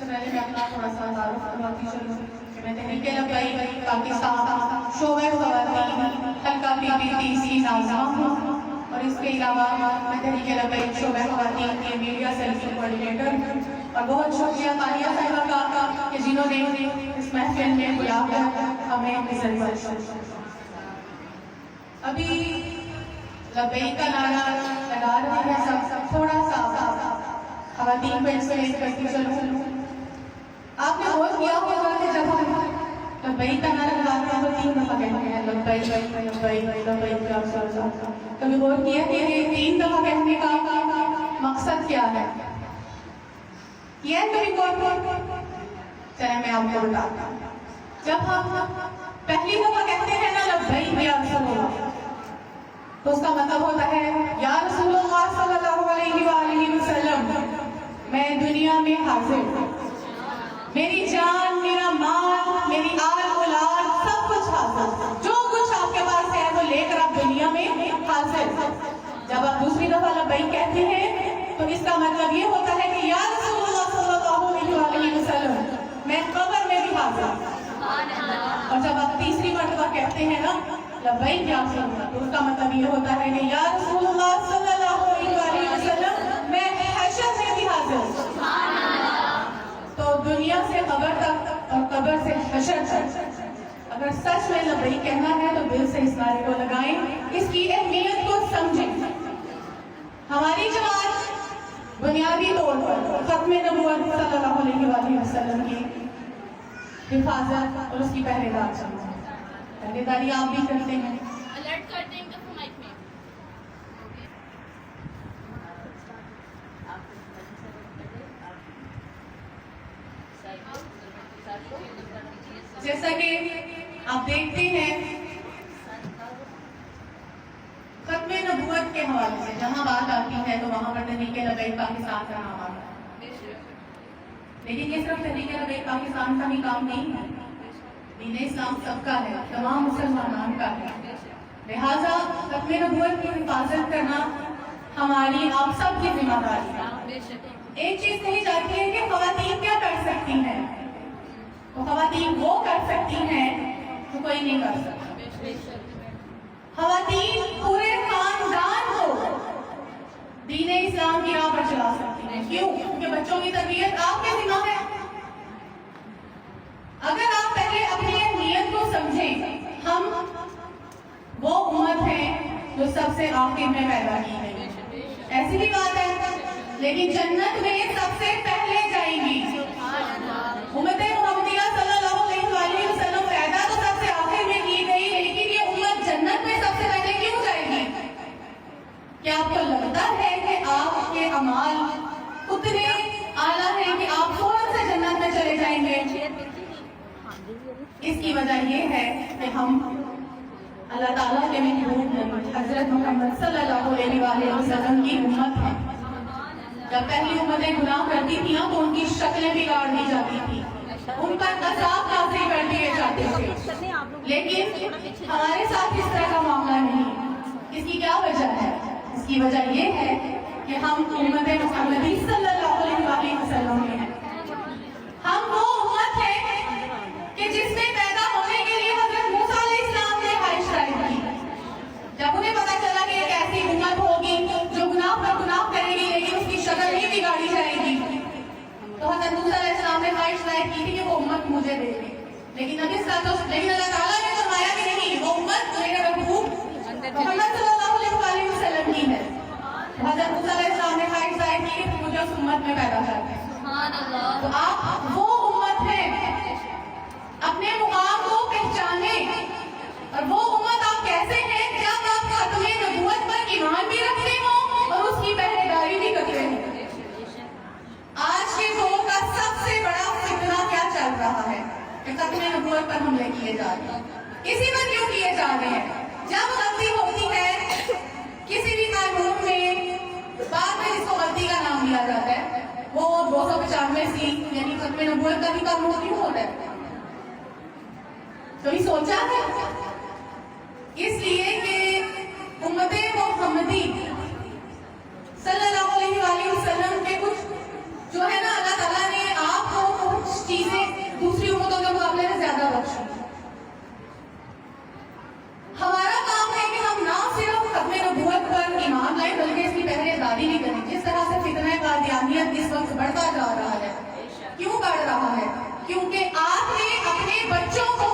سے پہلے میں اپنا تھوڑا سا تعارف کرواتی چلوں کہ میں تحریک لبیک پاکستان شعبہ خواتین حلقہ PPTC ناظمہ ہوں، اور اس کے علاوہ میں تحریک لبیک شعبہ خواتین کے میڈیا سیل کی کوارڈینیٹر ہوں۔ اور بہت شکریہ تانیہ صاحبہ کا کہ جنہوں نے اس محفل میں بلا کر ہمیں عزت بخشی۔ ابھی لبیک کا نعرہ لگا رہے ہیں سب، تھوڑا سا خواتین کو انسپائر کرتی چلوں۔ آپ نے غور کیا ہوگا کہ جب ہم لبیک کا نعرہ لگاتے ہیں تو 3 دفعہ کہتے ہیں لبیک لبیک لبیک یا رسول اللہ۔ کبھی غور کیا کہ یہ 3 دفعہ کہنے کا مقصد کیا ہے؟ یہ کبھی غور چلے میں آپ کو بتاتا ہوں۔ جب ہم پہلی دفعہ کہتے ہیں نا لبیک یا رسول اللہ، تو اس کا مطلب ہوتا ہے یا رسول اللہ صلی اللہ علیہ وآلہ وسلم، میں دنیا میں حاضر ہوں، میری جان، میرا مال، میری آل اولاد سب کچھ حاضر، جو کچھ آپ کے پاس ہے وہ لے کر آپ دنیا میں حاضر۔ جب آپ دوسری دفعہ لبیک کہتے ہیں تو اس کا مطلب یہ ہوتا ہے کہ یا رسول اللہ صلی اللہ علیہ وآلہ وسلم، میں قبر میں بھی حاضر ہوں۔ اور جب آپ تیسری مرتبہ کہتے ہیں نا لبیک یا رسول اللہ، تو اس کا مطلب یہ ہوتا ہے کہ یا رسول اللہ صلی اللہ علیہ وآلہ وسلم، میں حشر میں بھی حاضر ہوں۔ تو دنیا سے قبر تک اور قبر سے حشر تک اگر سچ میں لبیک کہنا ہے تو دل سے اس نعرے کو لگائیں، اس کی اہمیت کو سمجھیں۔ ہماری جماعت بنیادی طور پر ختم نبوت صلی اللہ علیہ وآلہ وسلم کی حفاظت اور اس کی پہریدار چاہیے۔ پہریداری آپ بھی کرتے ہیں، الرٹ کرتے ہیں کہ مائک میں جیسا کہ آپ دیکھتے ہیں ختم نبوت کے حوالے سے جہاں بات آتی ہے تو وہاں پر تحریک لبیک پاکستان کا نام آتا ہے، لیکن یہ صرف تحریک لبیک پاکستان کا ہی کام نہیں ہے، دین اسلام سب کا ہے، تمام مسلمانان کا ہے۔ لہٰذا ختم نبوت کی حفاظت کرنا ہماری آپ سب کی ذمہ داری ہے۔ ایک چیز کہی جاتی ہے کہ خواتین کیا کر سکتی ہیں، تو خواتین وہ کر سکتی ہیں جو کوئی نہیں کر سکتا۔ خواتین پورے خاندان کو دین اسلام کی راہ پر چلا سکتی ہیں۔ کیوں؟ کیونکہ بچوں کی تربیت آپ کے ذمہ ہے۔ اگر آپ پہلے اپنی اہمیت کو سمجھیں، ہم وہ امت ہیں جو سب سے آخر میں پیدا کی گئی، ایسی بھی بات ہے، لیکن جنت میں سب سے پہلے جائیں گی۔ امت محمدیہ صلی اللہ علیہ وآلہ وسلم پیدا تو سب سے آخر میں کی گئی، لیکن یہ امت جنت میں سب سے پہلے کیوں جائے گی؟ کیا آپ کو لگتا ہے کہ آپ کے اعمال اتنے اعلیٰ ہیں کہ آپ فوراً سے جنت میں چلے جائیں گے؟ اس کی وجہ یہ ہے کہ ہم اللہ تعالیٰ کے محبوب حضرت محمد صلی اللہ علیہ وآلہ وسلم کی امت ہیں۔ جب پہلی امتیں گناہ کرتی تھیں تو ان کی شکلیں بگاڑ دی جاتی تھی، ان پر عذاب نازل کر دیے جاتے تھے، لیکن ہمارے ساتھ اس طرح کا معاملہ نہیں۔ اس کی کیا وجہ ہے؟ اس کی وجہ یہ ہے کہ ہم امت محمدی صلی اللہ علیہ وآلہ وسلم میں ہیں۔ ہم وہ امت ہیں کہ جس میں پیدا ہونے کے لیے حضرت موسیٰ علیہ السلام نے خواہش ظاہر کی۔ جب انہیں پتا چلا کہ ایک ایسی امت ہوگی جو گناہ پر گناہ کرے گی لیکن اس کی شکل نہیں بگاڑی جائے گی، تو حضرت موسیٰ علیہ السلام نے خواہش ظاہر کی تھی کہ وہ امت مجھے دے دے، لیکن اللہ تعالیٰ نے فرمایا کہ نہیں، وہ امت میرے محبوب محمد صلی اللہ علیہ وسلم کی ہے۔ حضرت موسیٰ علیہ السلام نے خواہش ظاہر کی کہ مجھے اس امت میں پیدا کرتے ہیں۔ تو آپ وہ امت ہیں، اپنے مقام کو پہچانیں، اور وہ امت آپ کیسے ہیں جب آپ ختم نبوت پر ایمان بھی رکھتے ہوں اور اس کی پہریداری بھی کرتے ہیں۔ آج کے دور کا سب سے بڑا فتنہ کیا چل رہا ہے کہ ختم نبوت پر حملے کیے جا رہے ہیں۔ کسی پر کیوں کیے جا رہے ہیں؟ جب غلطی ہوتی ہے کسی بھی قانون میں، بعد میں جس کو غلطی کا نام دیا جاتا ہے، وہ 295 یعنی ختم نبوت کا بھی قانون کیوں ہوتا ہے؟ کبھی سوچا ہے؟ اس لیے کہ امت محمدی صلی اللہ علیہ وآلہ وسلم کے کچھ جو ہے نا، اللہ تعالیٰ نے آپ کو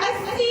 80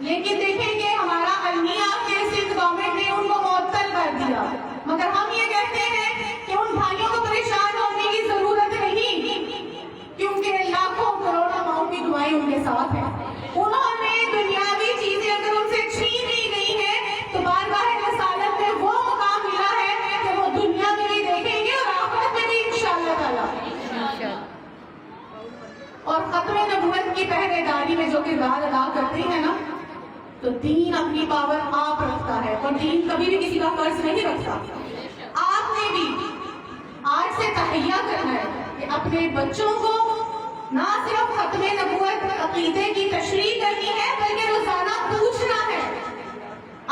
لیکن دیکھیں کہ ہمارا المیہ کے سندھ گورنمنٹ نے ان کو معطل کر دیا، مگر ہم یہ کہتے ہیں کہ ان بھائیوں کو پریشان ہونے کی ضرورت نہیں، کیونکہ لاکھوں کروڑوں ماؤں کی دعائیں ان کے ساتھ ہیں۔ انہوں نے دنیاوی چیزیں اگر ان سے چھین لی گئی ہیں تو بارگاہ رسالت میں وہ مقام ملا ہے کہ وہ دنیا میں بھی دیکھیں گے اور آخرت میں بھی انشاءاللہ تعالیٰ۔ اور ختم نبوت کی پہرے داری میں جو کردار ادا کرتے ہیں نا، تو دین اپنی پاور آپ رکھتا ہے اور دین کبھی بھی کسی کا فرض نہیں رکھتا۔ آپ نے بھی آج سے تہیہ کرنا ہے کہ اپنے بچوں کو نہ صرف ختم نبوت عقیدے کی تشریح کرنی ہے بلکہ روزانہ پوچھنا ہے۔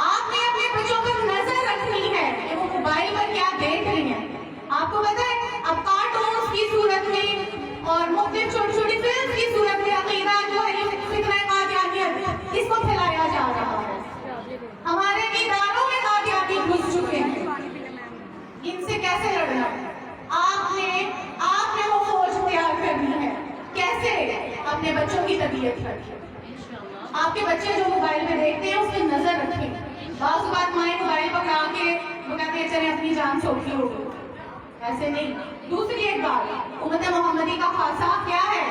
آپ نے اپنے بچوں پر نظر رکھنی ہے کہ وہ موبائل پر کیا دیکھ رہے ہیں۔ آپ کو پتہ ہے اب کارٹونز کی صورت میں اور مختلف چھوٹی چھوٹی فلم کی صورت میں عقیدہ جو ہے یہ فتنہ قادیانیت اس کو پھیلایا جا رہا ہے۔ ہمارے اداروں میں قادیانی گھس چکے ہیں، ان سے کیسے لڑنا ہے؟ آپ نے وہ فوج تیار کرنی ہے۔ کیسے؟ اپنے بچوں کی تربیت کریں۔ آپ کے بچے جو موبائل میں دیکھتے ہیں اس کی نظر رکھیں۔ بعض اوقات مائیں موبائل پکڑا کے وہ کہتے ہیں چلے اپنی جان سوکھی ہوگی، ایسے نہیں۔ دوسری ایک بات، امت محمدی کا خاصہ کیا ہے؟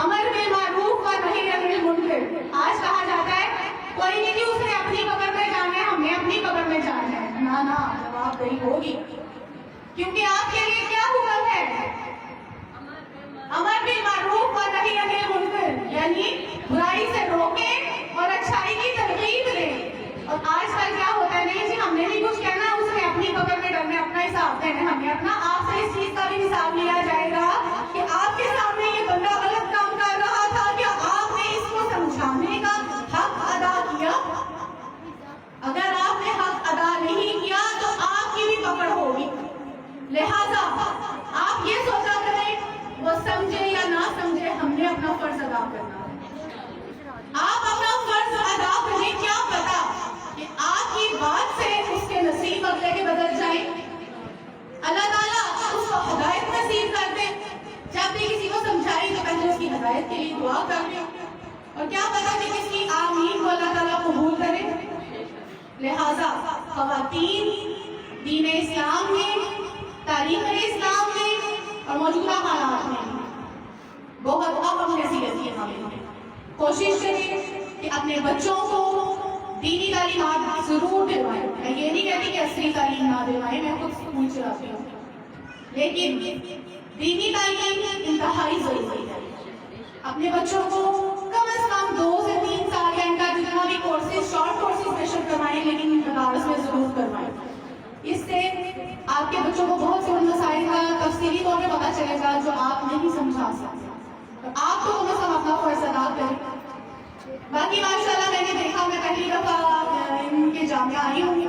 امر بالمعروف اور نہی عن المنکر۔ آج کہا جاتا ہے کوئی نہیں کہ اس نے اپنی قبر میں جانا ہے، ہم نے اپنی قبر میں جانا ہے۔ نہ جواب دہی ہوگی، کیونکہ آپ کے لیے کیا حکم ہے؟ امر بالمعروف اور نہی عن المنکر، یعنی برائی سے روکیں اور اچھائی کی ترغیب دیں۔ اور آج کل کیا ہوتا ہے، نہیں جی ہم نے بھی کچھ کہنا، اس نے اپنی قبر میں ڈرنا، اپنا حساب دینا، ہمیں اپنا۔ آپ سے اس چیز کا بھی حساب لیا جائے گا کہ آپ کے سامنے یہ بندہ غلط کام کر رہا تھا، کیا آپ نے اس کو سمجھانے کا حق ادا کیا؟ اگر آپ نے حق ادا نہیں کیا تو آپ کی بھی پکڑ ہوگی۔ لہذا آپ یہ سوچا کریں وہ سمجھے یا نہ سمجھے، ہم نے اپنا فرض ادا کرنا ہے۔ آپ اپنا فرض ادا کریں، کیا پتا کہ آپ کی بات سے اس کے نصیب اگلے کے بدل جائیں۔ اللہ تعالیٰ اس کو ہدایت نصیب کر دے۔ جب بھی کسی کو سمجھائی تو پہلے اس کی ہدایت کے لیے دعا کر لیں، اور کیا پتا کہ کس کی آمین کو اللہ تعالیٰ قبول کرے۔ لہذا خواتین دین اسلام میں، تاریخ اسلام میں اور موجودہ حالات میں بہت اہم حیثیت ہے۔ ہمیں کوشش کریں کہ اپنے بچوں کو دینی تعلیمات ضرور دلوائیں۔ میں یہ نہیں کہتی کہ عصری تعلیم نہ دلوائیں، میں خود اسکول چلاتی ہوں، لیکن دینی تعلیم انتہائی ضروری ہے۔ اپنے بچوں کو کم از کم 2 سے 3 سال یا ان کا جتنا بھی کورسز، شارٹ کورسز میں شرکت کروائیں، لیکن مدارس میں ضرور کروائیں۔ اس سے آپ کے بچوں کو بہت سے مسائل کا تفصیلی طور پہ پتہ چلے گا جو آپ نہیں سمجھا سکتے، اور آپ تو کم از کم اپنا فرض ادا کریں۔ باقی ماشاءاللہ میں نے دیکھا، میں پہلی دفعہ ان کے جامعہ آئی ہوں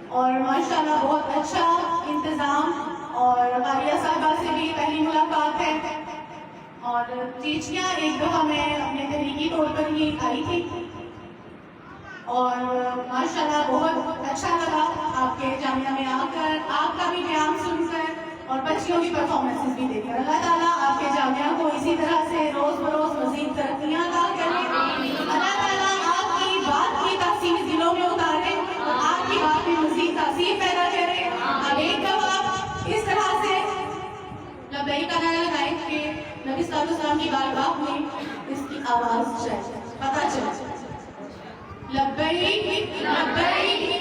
اور ماشاءاللہ بہت اچھا انتظام، اور قاریہ صاحبہ سے بھی پہلی ملاقات ہے، اور چیچیاں ایک دفعہ میں اپنے تحریکی طور پر ہی آئی تھی، اور ماشاءاللہ بہت اچھا لگا آپ کے جامعہ میں آ کر، آپ کا بھی بیان سن کر اور بچیوں کی پرفارمنسز بھی دیکھ کر۔ اللہ تعالیٰ آپ کے جامعہ کو اسی طرح سے روز بروز مزید ترقیاں عطا کرے۔ اللہ تعالیٰ آپ کی بات کی تاثیر دلوں میں اتارے اور آپ کی بات میں مزید تاثیر پیدا کرے۔ اب ایک دفعہ اس طرح سے لبیک کا نعرہ لگائیں کہ نبی صلی اللہ علیہ وسلم کی بارگاہ میں اس کی آواز چلے، پتہ چلے، لبیک لبیک